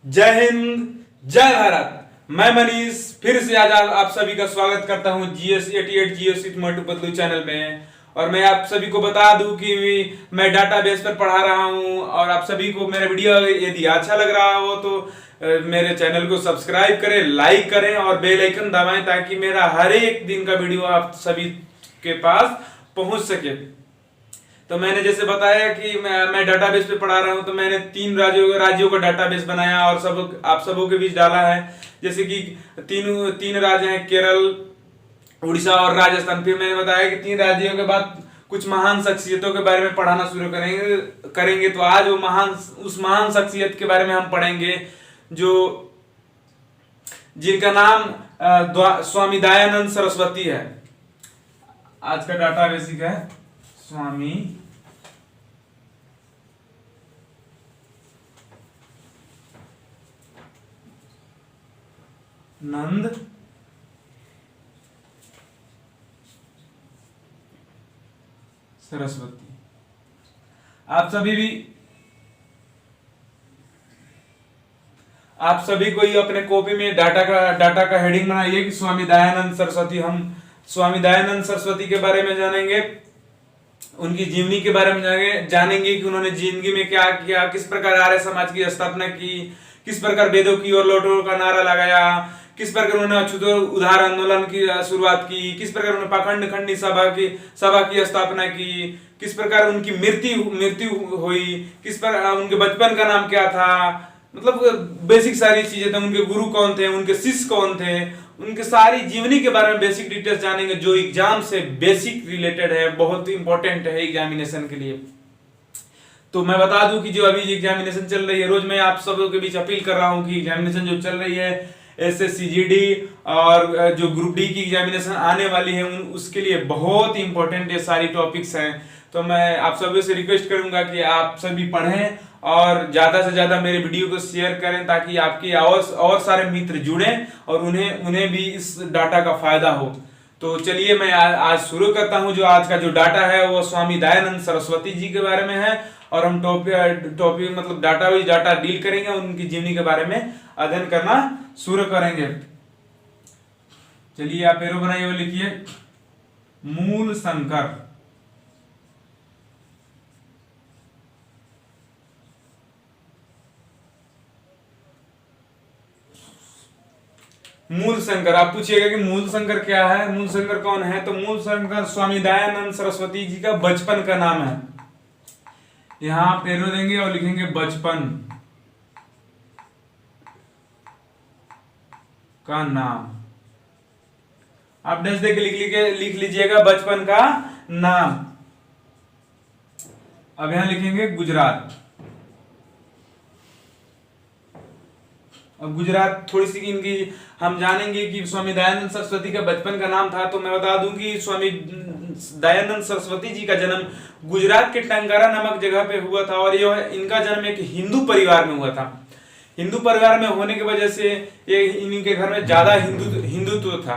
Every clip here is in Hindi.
जय हिंद जय भारत। मैं मनीष फिर से आज आप सभी का स्वागत करता हूं GS 88 जियोसिट मोटू पतलू चैनल में। और मैं आप सभी को बता दूं कि मैं डाटाबेस पर पढ़ा रहा हूं और आप सभी को मेरा वीडियो यदि अच्छा लग रहा हो तो मेरे चैनल को सब्सक्राइब करें, लाइक करें और बेल आइकन दबाएं ताकि मेरा हर एक दिन का वीडियो आप सभी के पास पहुंच सके। तो मैंने जैसे बताया कि मैं डाटाबेस पे पढ़ा रहा हूं, तो मैंने 3 राज्यों का डाटाबेस बनाया और सब आप सबों के बीच डाला है। जैसे कि तीन राज्य हैं, केरल, उड़ीसा और राजस्थान। फिर मैंने बताया कि 3 राज्यों के बाद कुछ महान शख्सियतों के बारे में पढ़ाना शुरू करेंगे। तो आज उस महान शख्सियत के बारे में हम पढ़ेंगे जो जिनका नाम स्वामी दयानंद सरस्वती है। आज का डाटा बेसिक है स्वामी नंद सरस्वती। आप सभी को ही अपने कॉपी में डाटा का हेडिंग बनाइए कि स्वामी दयानंद सरस्वती। हम स्वामी दयानंद सरस्वती के बारे में जानेंगे, उनकी जीवनी के बारे में जानेंगे कि उन्होंने जिंदगी में क्या किया, किस प्रकार आर्य समाज की स्थापना की, किस प्रकार वेदों की और लौटों का नारा लगाया, किस प्रकार उन्होंने अछूतो उधार आंदोलन की शुरुआत की, किस प्रकार उन्होंने पाखंड खंडी सभा की स्थापना की, किस प्रकार उनकी मृत्यु हुई, किस प्रकार उनके बचपन का नाम क्या था, मतलब बेसिक सारी चीजें थे। उनके गुरु कौन थे, उनके शिष्य कौन थे, उनके सारी जीवनी के बारे में बेसिक डिटेल्स जानेंगे जो एग्जाम से बेसिक रिलेटेड है, बहुत इंपॉर्टेंट है एग्जामिनेशन के लिए। तो मैं बता दूं कि जो अभी एग्जामिनेशन चल रही है, रोज मैं आप सबों के बीच अपील कर रहा हूं कि एग्जामिनेशन जो चल रही है SSCGD और जो ग्रुप डी की एग्जामिनेशन आने वाली है उसके लिए बहुत इंपॉर्टेंट ये सारी टॉपिक्स हैं। तो मैं आप सभी से रिक्वेस्ट करूंगा कि आप सभी पढ़ें और ज्यादा से ज्यादा मेरे वीडियो को शेयर करें ताकि आपके और सारे मित्र जुड़ें और उन्हें भी इस डाटा का फायदा हो। तो चलिए मैं आज शुरू करता हूं। जो आज का जो डाटा है वो स्वामी दयानंद सरस्वती जी के बारे में है और हम टॉपिक मतलब डाटा डील करेंगे, उनकी जीवनी के बारे में अध्ययन करना शुरू करेंगे। चलिए आप एरो बनाइए और लिखिए मूल शंकर। मूल शंकर, आप पूछिएगा कि मूल शंकर क्या है, मूल शंकर कौन है। तो मूल शंकर स्वामी दयानंद सरस्वती जी का बचपन का नाम है। यहां आप एरो देंगे और लिखेंगे बचपन का नाम। आप डैश देके लिख लीजिएगा बचपन का नाम। अब यहां लिखेंगे गुजरात। अब गुजरात थोड़ी सी इनकी हम जानेंगे कि स्वामी दयानंद सरस्वती का बचपन का नाम था। तो मैं बता दूं कि स्वामी दयानंद सरस्वती जी का जन्म गुजरात के टंकारा नामक जगह पे हुआ था और इनका जन्म एक हिंदू परिवार में हुआ था। हिंदू परिवार में होने की वजह से ये इनके घर में ज्यादा हिंदुत्व था,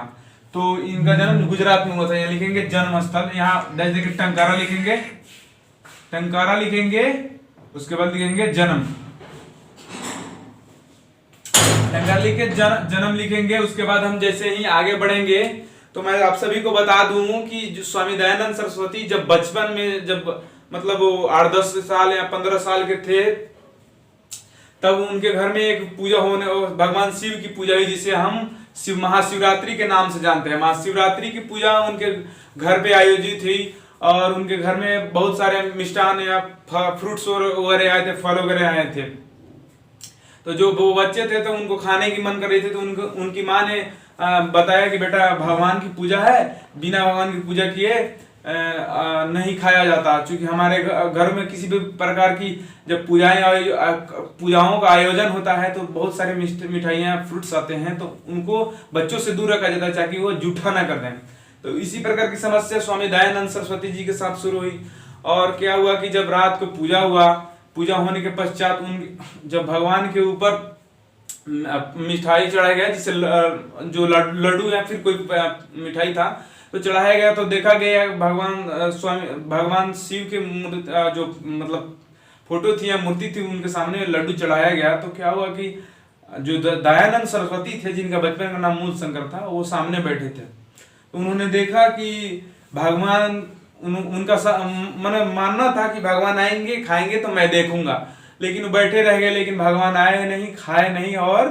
तो इनका जन्म गुजरात में हुआ था। यहाँ लिखेंगे जन्म स्थल, यहाँ देखिए टंकारा लिखेंगे, उसके बाद लिखेंगे जन्म, टंकारा लिख के जन्म लिखेंगे। उसके बाद हम जैसे ही आगे बढ़ेंगे तो मैं आप सभी को बता दूं कि जो स्वामी दयानंद सरस्वती जब बचपन में मतलब वो 8-10 साल या 15 साल के थे तब उनके घर में एक पूजा होने, भगवान शिव की पूजा हुई जिसे हम महाशिवरात्रि के नाम से जानते हैं। महाशिवरात्रि की पूजा उनके घर पे आयोजित हुई और उनके घर में बहुत सारे मिष्ठान या फ्रूट्स वगैरह आए थे, फल वगैरह आए थे। तो जो वो बच्चे थे तो उनको खाने की मन कर रही थी, तो उनकी माँ ने बताया कि बेटा भगवान की पूजा है, बिना भगवान की पूजा किए नहीं खाया जाता। क्योंकि हमारे घर में किसी भी प्रकार की जब पूजाओं का आयोजन होता है तो बहुत सारे मिठाइयाँ फ्रूट्स आते हैं, तो उनको बच्चों से दूर रखा जाता है ताकि वो जूठा ना कर दें। तो इसी प्रकार की समस्या स्वामी दयानंद सरस्वती जी के साथ शुरू हुई। और क्या हुआ कि जब रात को पूजा होने के पश्चात जब भगवान के ऊपर मिठाई चढ़ाया गया, जिसे जो लड्डू या फिर कोई मिठाई था तो चढ़ाया गया, तो देखा गया भगवान शिव के जो मतलब फोटो थी या मूर्ति थी उनके सामने लड्डू चढ़ाया गया। तो क्या हुआ कि जो दयानंद सरस्वती थे, जिनका बचपन का नाम मूल शंकर था, वो सामने बैठे थे। तो उन्होंने देखा कि भगवान उनका मैंने मानना था कि भगवान आएंगे खाएंगे तो मैं देखूंगा, लेकिन वो बैठे रह गए, लेकिन भगवान आए नहीं, खाए नहीं। और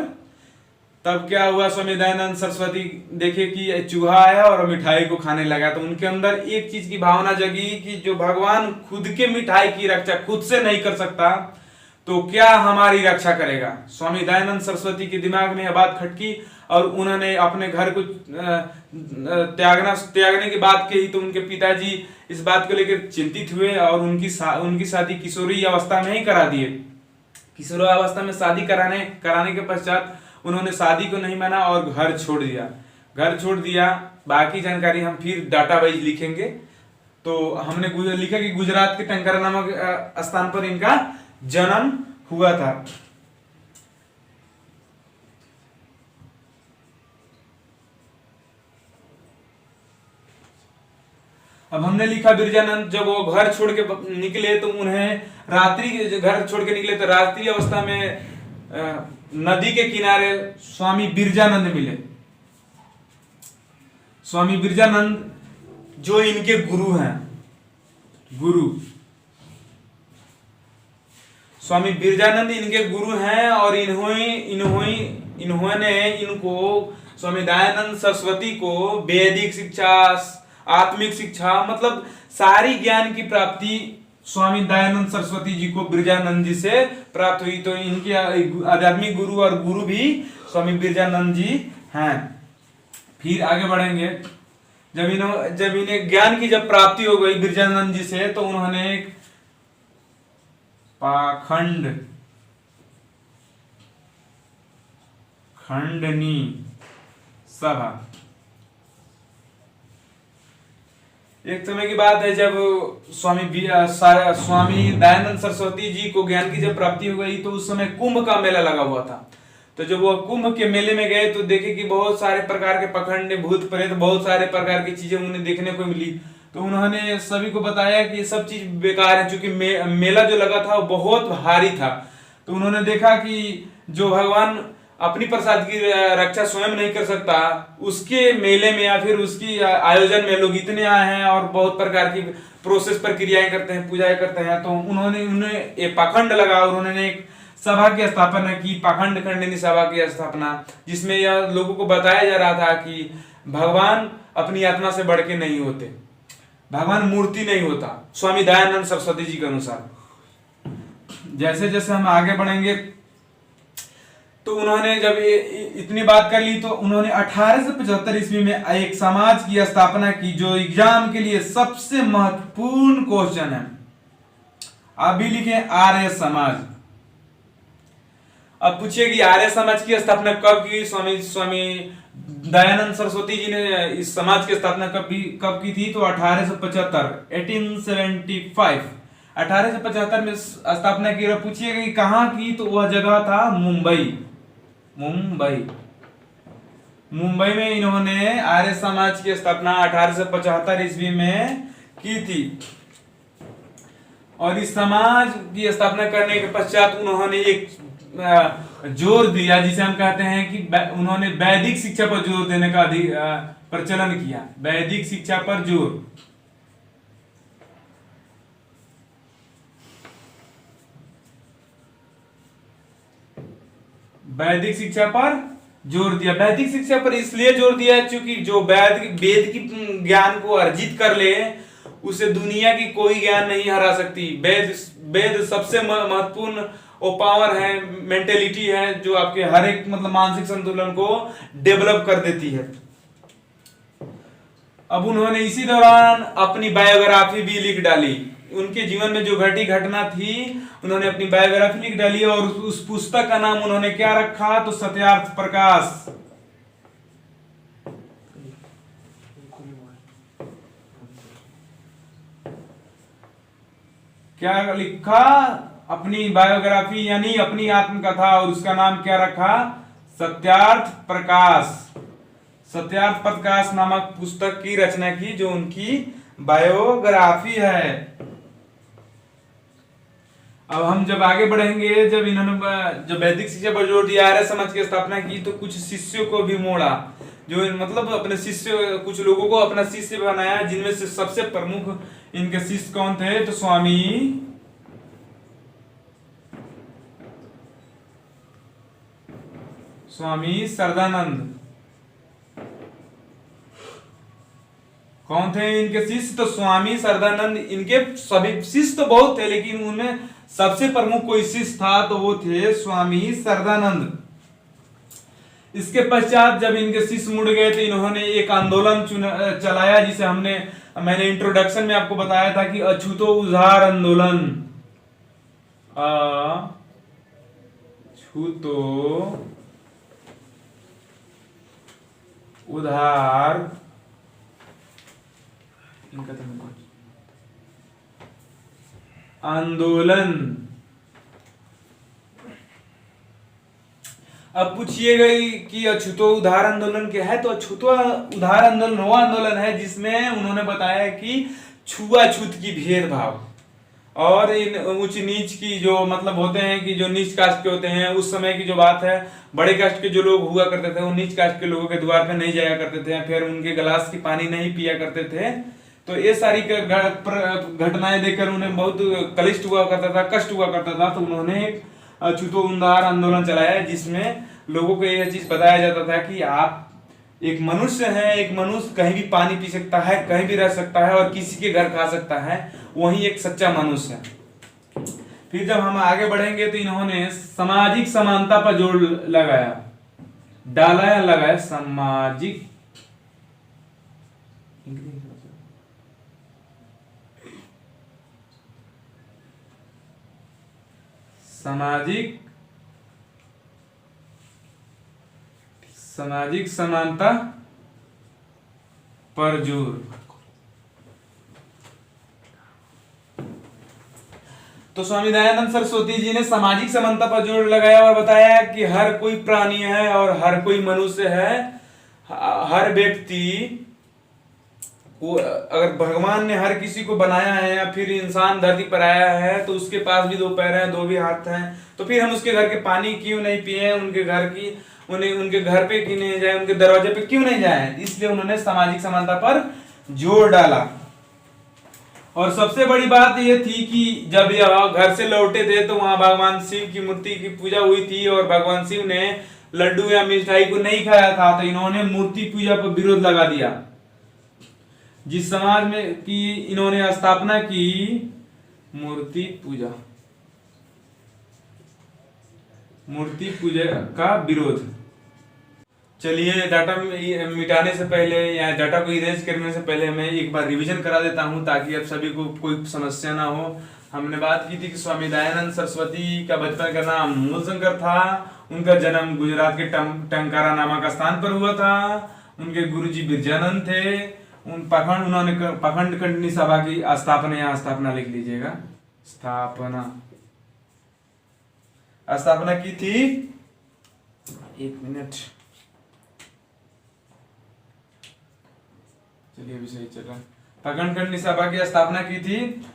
तब क्या हुआ, स्वामी दयानंद सरस्वती देखे कि चूहा आया और मिठाई को खाने लगा, तो उनके अंदर एक चीज की भावना जगी कि जो भगवान खुद के मिठाई की रक्षा खुद से नहीं कर सकता तो क्या हमारी रक्षा करेगा। स्वामी दयानंद सरस्वती के दिमाग में यह बात खटकी और उन्होंने अपने घर को त्यागने की बात कही। तो उनके पिताजी इस बात को लेकर चिंतित हुए और उनकी शादी किशोरी अवस्था में ही करा दिए। किशोरी अवस्था में शादी कराने के पश्चात उन्होंने शादी को नहीं माना और घर छोड़ दिया। बाकी जानकारी हम फिर डाटा वाइज लिखेंगे। तो हमने लिखा कि गुजरात के टंकारा नामक स्थान पर इनका जन्म हुआ था। अब हमने लिखा बिरजानंद जब वो घर छोड़ के निकले तो उन्हें घर छोड़ के निकले तो रात्रि अवस्था में नदी के किनारे स्वामी बिरजानंद मिले। स्वामी बिरजानंद जो इनके गुरु हैं, स्वामी बिरजानंद इनके गुरु हैं और इन्होंने इनको स्वामी दयानंद सरस्वती को वैदिक शिक्षा, आत्मिक शिक्षा, मतलब सारी ज्ञान की प्राप्ति स्वामी दयानंद सरस्वती जी को बिरजानंद जी से प्राप्त हुई। तो इनके आध्यात्मिक गुरु और गुरु भी स्वामी बिरजानंद जी हैं। फिर आगे बढ़ेंगे। जब इन्हें ज्ञान की जब प्राप्ति हो गई बिरजानंद जी से, तो उन्होंने एक पाखंड खंडनी सभा, एक समय की बात है जब स्वामी दयानंद सरस्वती जी को ज्ञान की जब प्राप्ति हो गई तो उस समय कुंभ का मेला लगा हुआ था। तो जब वो कुंभ के मेले में गए तो देखे कि बहुत सारे प्रकार के पखंड, भूत प्रेत, बहुत सारे प्रकार की चीजें उन्हें देखने को मिली। तो उन्होंने सभी को बताया कि सब चीज बेकार है, क्योंकि मेला जो लगा था वो बहुत भारी था। तो उन्होंने देखा कि जो भगवान अपनी प्रसाद की रक्षा स्वयं नहीं कर सकता, उसके मेले में या फिर उसकी आयोजन में लोग इतने आए हैं और बहुत प्रकार की प्रोसेस प्रक्रियाएं करते हैं, पूजाएं करते हैं। तो उन्हें एक पाखंड लगा और उन्होंने एक सभा की स्थापना की, पाखंड खंडनी सभा की स्थापना, जिसमें यह लोगों को बताया जा रहा था कि भगवान अपनी आत्मा से बढ़ के नहीं होते, भगवान मूर्ति नहीं होता, स्वामी दयानंद सरस्वती जी के अनुसार। जैसे जैसे हम आगे बढ़ेंगे तो उन्होंने जब इतनी बात कर ली तो उन्होंने 1875 ईस्वी में एक समाज की स्थापना की जो एग्जाम के लिए सबसे महत्वपूर्ण क्वेश्चन है। अभी लिखे आर्य समाज। अब पूछिए कि आर्य समाज की स्थापना कब की? स्वामी दयानंद सरस्वती जी ने इस समाज की स्थापना कब की थी? तो 1875 1875 में स्थापना की। पूछिएगा कि कहाँ की? तो वह जगह था मुंबई में इन्होंने आर्य समाज की स्थापना 1875 ईस्वी में की थी। और इस समाज की स्थापना करने के पश्चात उन्होंने एक जोर दिया, जिसे हम कहते हैं कि उन्होंने वैदिक शिक्षा पर जोर देने का प्रचलन किया। वैदिक शिक्षा पर जोर। वैदिक शिक्षा पर जोर दिया। वैदिक शिक्षा पर इसलिए जोर दिया क्योंकि जो वेद की ज्ञान को अर्जित कर ले उसे दुनिया की कोई ज्ञान नहीं हरा सकती। वेद सबसे महत्वपूर्ण वो पावर है, मेंटेलिटी है जो आपके हर एक मतलब मानसिक संतुलन को डेवलप कर देती है। अब उन्होंने इसी दौरान अपनी बायोग्राफी भी लिख डाली। उनके जीवन में जो घटी घटना थी उन्होंने अपनी बायोग्राफी लिख डाली और उस पुस्तक का नाम उन्होंने क्या रखा? तो सत्यार्थ प्रकाश। क्या लिखा? अपनी बायोग्राफी यानी अपनी आत्मकथा, और उसका नाम क्या रखा? सत्यार्थ प्रकाश। सत्यार्थ प्रकाश नामक पुस्तक की रचना की जो उनकी बायोग्राफी है। अब हम जब आगे बढ़ेंगे, जब इन्होंने जब वैदिक शिक्षा पर जोर दिया, आर्य समाज की स्थापना की, तो कुछ शिष्यों को भी मोड़ा, जो मतलब अपने शिष्य, कुछ लोगों को अपना शिष्य बनाया, जिनमें से सबसे प्रमुख इनके शिष्य कौन थे, तो स्वामी सरदानंद। कौन थे इनके शिष्य, तो स्वामी सरदानंद। इनके सभी शिष्य तो बहुत थे, लेकिन उनमें सबसे प्रमुख कोई शिष्य था तो वो थे स्वामी सरदानंद। इसके पश्चात जब इनके शिष्य मुड़ गए तो इन्होंने एक आंदोलन चलाया, जिसे मैंने इंट्रोडक्शन में आपको बताया था कि अछूतो उधार आंदोलन। अछूतो उधार आंदोलन। अब पूछिएगा कि अछूतो उधार आंदोलन क्या है, तो अछूतो उधार आंदोलन वो आंदोलन है जिसमें उन्होंने बताया कि छुआछूत की भेदभाव और इन उच्च नीच की जो मतलब होते हैं कि जो नीच कास्ट के होते हैं, उस समय की जो बात है, बड़े कास्ट के जो लोग हुआ करते थे वो नीच कास्ट के लोगों के द्वार पे नहीं जाया करते थे, फिर उनके गिलास की पानी नहीं पिया करते थे। तो ये सारी घटनाएं देखकर उन्हें बहुत कलिष्ट हुआ करता था, कष्ट हुआ करता था। तो उन्होंने एक अछूतो उधार आंदोलन चलाया, जिसमें लोगों को यह चीज बताया जाता था कि आप एक मनुष्य हैं, एक मनुष्य कहीं भी पानी पी सकता है, कहीं भी रह सकता है और किसी के घर खा सकता है, वही एक सच्चा मनुष्य है। फिर जब हम आगे बढ़ेंगे तो इन्होंने सामाजिक समानता पर जोर लगाया, डाला या लगाया, सामाजिक सामाजिक समानता पर जोर। तो स्वामी दयानंद सरस्वती जी ने सामाजिक समानता पर जोर लगाया और बताया कि हर कोई प्राणी है और हर कोई मनुष्य है, हर व्यक्ति को, अगर भगवान ने हर किसी को बनाया है या फिर इंसान धरती पर आया है तो उसके पास भी दो पैर हैं, दो भी हाथ हैं, तो फिर हम उसके घर के पानी क्यों नहीं पिए, उनके घर पे क्यों नहीं जाए, उनके दरवाजे पे क्यों नहीं जाए। इसलिए उन्होंने सामाजिक समानता पर जोर डाला। और सबसे बड़ी बात यह थी कि जब यह घर से लौटे थे तो वहां भगवान शिव की मूर्ति की पूजा हुई थी और भगवान शिव ने लड्डू या मिठाई को नहीं खाया था, तो इन्होंने मूर्ति पूजा पर विरोध लगा दिया। जिस समाज में की इन्होंने स्थापना की, मूर्ति पूजा का विरोध। चलिए डाटा मिटाने से पहले या डाटा को इरेज करने से पहले मैं एक बार रिवीजन करा देता हूं ताकि आप सभी को कोई समस्या ना हो। हमने बात की थी कि स्वामी दयानंद सरस्वती का बचपन का नाम मूलशंकर था। उनका जन्म गुजरात के टंकारा नामक स्थान पर हुआ था। उनके गुरुजी बिरजानंद थे। उन्होंने पाखंड खंडनी सभा की स्थापना लिख लीजिएगा, स्थापना की थी। एक मिनट, चलिए अभी सही चल रहा है। पाखंड खंडनी सभा की स्थापना की थी।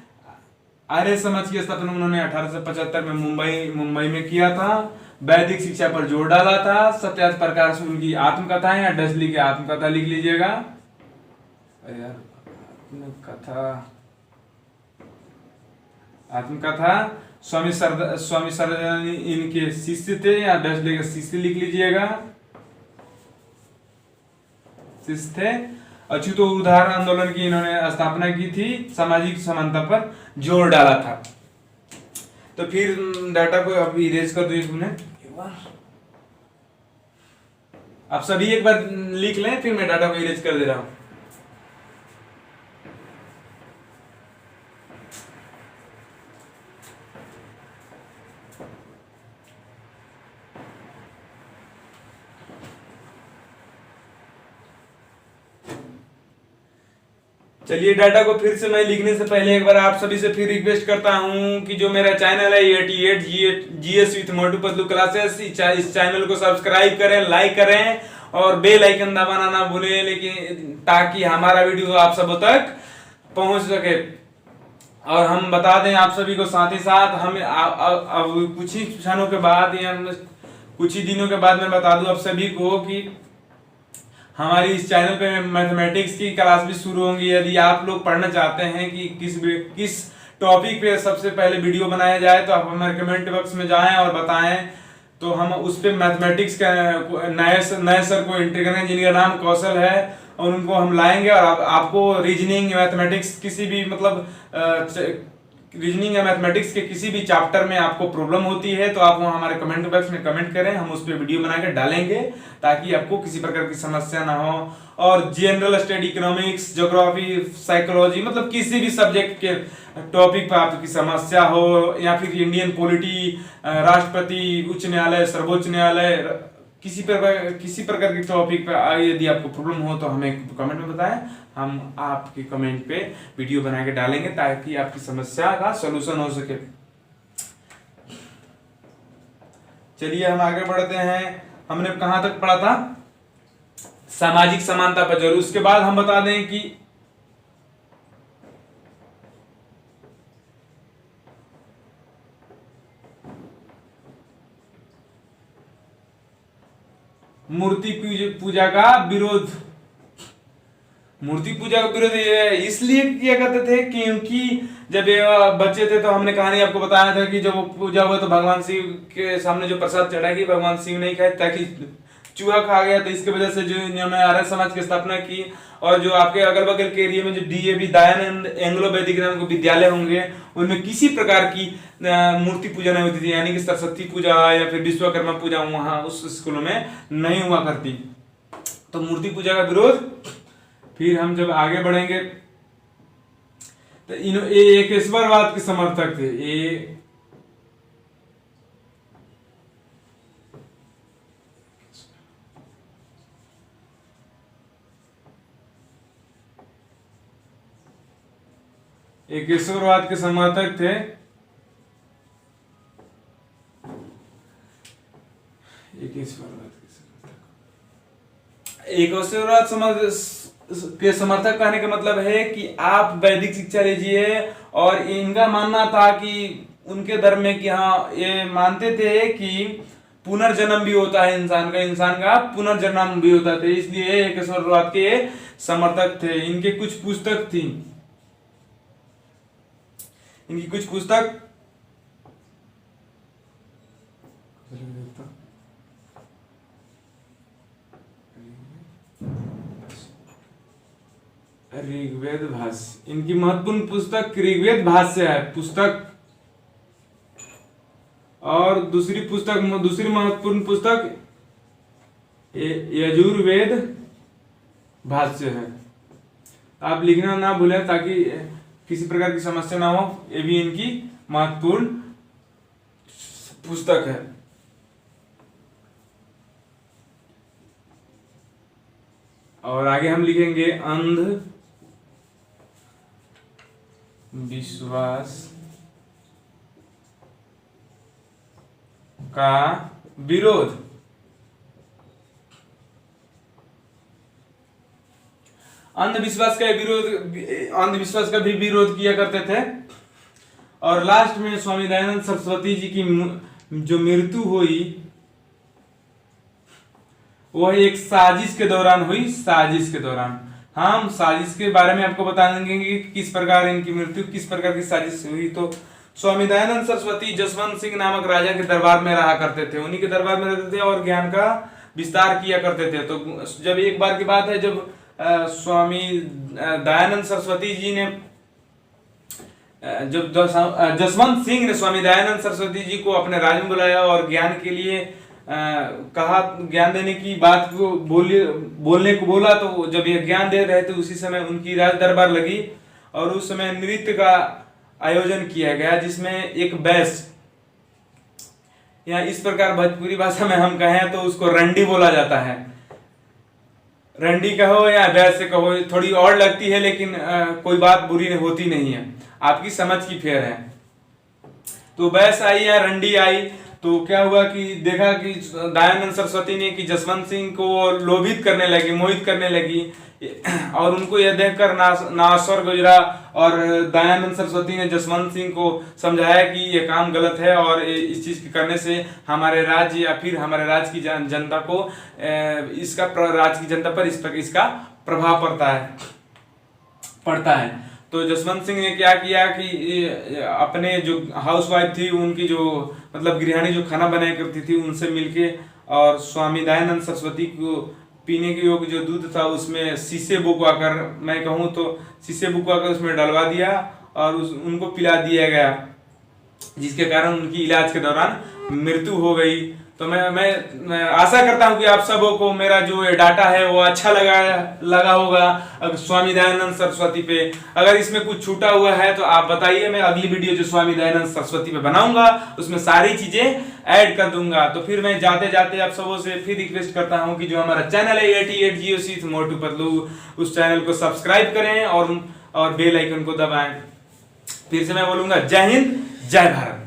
आर्य समाज की स्थापना उन्होंने 1875 में मुंबई में किया था। वैदिक शिक्षा पर जोर डाला था। सत्यार्थ प्रकार से उनकी आत्मकथा या डसली की आत्मकथा लिख लीजिएगा। आत्मकथा स्वामी सरदानंद इनके शिष्य थे या डसली के शिष्य लिख लीजिएगा, शिष्य थे। अछूतो उधार आंदोलन की इन्होंने स्थापना की थी। सामाजिक समानता पर जोर डाला था। तो फिर डाटा को अभी इरेज कर दो एक मिनट। आप सभी एक बार लिख लें, फिर मैं डाटा को इरेज कर दे रहा हूं। चलिए डाटा को फिर से मैं लिखने से पहले एक बार आप सभी से फिर रिक्वेस्ट करता हूं कि जो मेरा चैनल है 88 GS with Motu Patlu classes, इस चैनल को सब्सक्राइब करें, लाइक करें और बेल आइकन दबाना ना भूलें, लेकिन ताकि हमारा वीडियो आप सबों तक पहुंच सके। और हम बता दें आप सभी को साथ ही साथ हम अब कुछ ही क्षणों के बाद या कुछ ही दिनों के बाद मैं बता दूं आप सभी को कि हमारी इस चैनल पे मैथमेटिक्स की क्लास भी शुरू होंगी। यदि आप लोग पढ़ना चाहते हैं कि किस टॉपिक पे सबसे पहले वीडियो बनाया जाए तो आप हमारे कमेंट बॉक्स में जाएं और बताएं, तो हम उस पे मैथमेटिक्स का नए सर को एंट्री करेंगे जिनका नाम कौशल है, और उनको हम लाएंगे। और आपको रीजनिंग मैथमेटिक्स किसी भी मतलब रीजनिंग या मैथमेटिक्स के किसी भी चैप्टर में आपको प्रॉब्लम होती है तो आप वहाँ हमारे कमेंट बॉक्स में कमेंट करें, हम उस पर वीडियो बना के डालेंगे ताकि आपको किसी प्रकार की समस्या ना हो। और general study, economics, geography, psychology, मतलब किसी भी सब्जेक्ट के टॉपिक पर आपकी समस्या हो, या फिर इंडियन पॉलिटी, राष्ट्रपति, उच्च न्यायालय, सर्वोच्च न्यायालय, किसी प्रकार के टॉपिक पर यदि आपको प्रॉब्लम हो तो हमें कमेंट में बताएं, हम आपके कमेंट पे वीडियो बना के डालेंगे ताकि आपकी समस्या का सलूशन हो सके। चलिए हम आगे बढ़ते हैं। हमने कहां तक पढ़ा था? सामाजिक समानता पर जोर। उसके बाद हम बता दें कि मूर्ति पूजा का विरोध। मूर्ति पूजा का विरोध इसलिए किया करते थे क्योंकि जब बच्चे थे तो हमने कहानी आपको बताया था कि जब वो पूजा हुआ तो भगवान शिव के सामने जो प्रसाद चढ़ाएगी भगवान शिव नहीं खाए ताकि चूहा खा गया, तो इसके वजह से जो इन्होंने आर्य समाज की स्थापना की। और जो आपके अगल बगल के एरिया में जो डीएवी दयानंद एंग्लो वैदिक नाम के विद्यालय होंगे उनमें किसी प्रकार की मूर्ति पूजा नहीं होती थी, यानी कि सरस्वती पूजा या फिर विश्वकर्मा पूजा वहां उस स्कूलों में नहीं हुआ करती। तो मूर्ति पूजा का विरोध। फिर हम जब आगे बढ़ेंगे तो एकेश्वरवाद के समर्थक थे। एकेश्वरवाद के समर्थक थे। एकेश्वरवाद के समर्थक कहने का मतलब है कि आप वैदिक शिक्षा लीजिए, और इनका मानना था कि उनके धर्म में कि हाँ ये मानते थे कि पुनर्जन्म भी होता है इंसान का पुनर्जन्म भी होता था, इसलिए एकेश्वरवाद के समर्थक थे। इनकी कुछ पुस्तक ऋग्वेद भाष्य। इनकी महत्वपूर्ण पुस्तक ऋग्वेद भाष्य है पुस्तक, और दूसरी महत्वपूर्ण पुस्तक यजुर्वेद भाष्य है। आप लिखना ना भूलें ताकि किसी प्रकार की समस्या ना हो, ये भी इनकी महत्वपूर्ण पुस्तक है। और आगे हम लिखेंगे अंध विश्वास का विरोध। अंधविश्वास का भी विरोध किया करते थे। और लास्ट में स्वामी दयानंद सरस्वती जी की जो मृत्यु हुई वह एक साजिश के दौरान हुई। हम साजिश के बारे में आपको बता देंगे कि किस प्रकार इनकी मृत्यु, किस प्रकार की साजिश हुई। तो स्वामी दयानंद सरस्वती जसवंत सिंह नामक राजा के दरबार में रहा करते थे, उन्हीं के दरबार में रहते थे और ज्ञान का विस्तार किया करते थे। तो जब एक बार की बात है जब स्वामी दयानंद सरस्वती जी ने जब जसवंत सिंह ने स्वामी दयानंद सरस्वती जी को अपने राज में बुलाया और ज्ञान के लिए कहा, ज्ञान देने की बात को बोलने को बोला, तो जब ये ज्ञान दे रहे थे उसी समय उनकी राज दरबार लगी और उस समय नृत्य का आयोजन किया गया जिसमें एक बैस, या इस प्रकार भोजपुरी भाषा में हम कहें तो उसको रंडी बोला जाता है। रंडी कहो या वैसे कहो, थोड़ी और लगती है लेकिन कोई बात बुरी होती नहीं है, आपकी समझ की फेर है। तो वैस आई या रंडी आई, तो क्या हुआ कि देखा कि दयानंद सरस्वती ने कि जसवंत सिंह को लोभित करने लगी, मोहित करने लगी, और उनको यह देखकर नास्वर गुजरा, और दयानंद सरस्वती ने जसवंत सिंह को समझाया कि यह काम गलत है और इस चीज के करने से हमारे राज्य या फिर हमारे राज्य की जनता को इसका राज्य की जनता पर इसका प्रभाव पड़ता है। तो जसवंत सिंह ने क्या किया कि अपने जो हाउसवाइफ थी, उनकी जो मतलब गृहिणी जो खाना बनाया करती थी, उनसे मिलके और स्वामी दयानंद सरस्वती को पीने के योग्य जो दूध था उसमें शीशे बुकवाकर, मैं कहूँ तो शीशे बुकवाकर उसमें डलवा दिया और उनको पिला दिया गया, जिसके कारण उनकी इलाज के दौरान मृत्यु हो गई। तो मैं आशा करता हूं कि आप सबों को मेरा जो डाटा है वो अच्छा लगा होगा स्वामी दयानंद सरस्वती पे। अगर इसमें कुछ छूटा हुआ है तो आप बताइए, मैं अगली वीडियो जो स्वामी दयानंद सरस्वती पे बनाऊंगा उसमें सारी चीजें ऐड कर दूंगा। तो फिर मैं जाते जाते आप सबों से फिर रिक्वेस्ट करता हूं कि जो हमारा चैनल है 88GOC मोटू पतलू, उस चैनल को सब्सक्राइब करें और बेल आइकन को दबाएं। फिर से मैं बोलूंगा, जय हिंद, जय भारत।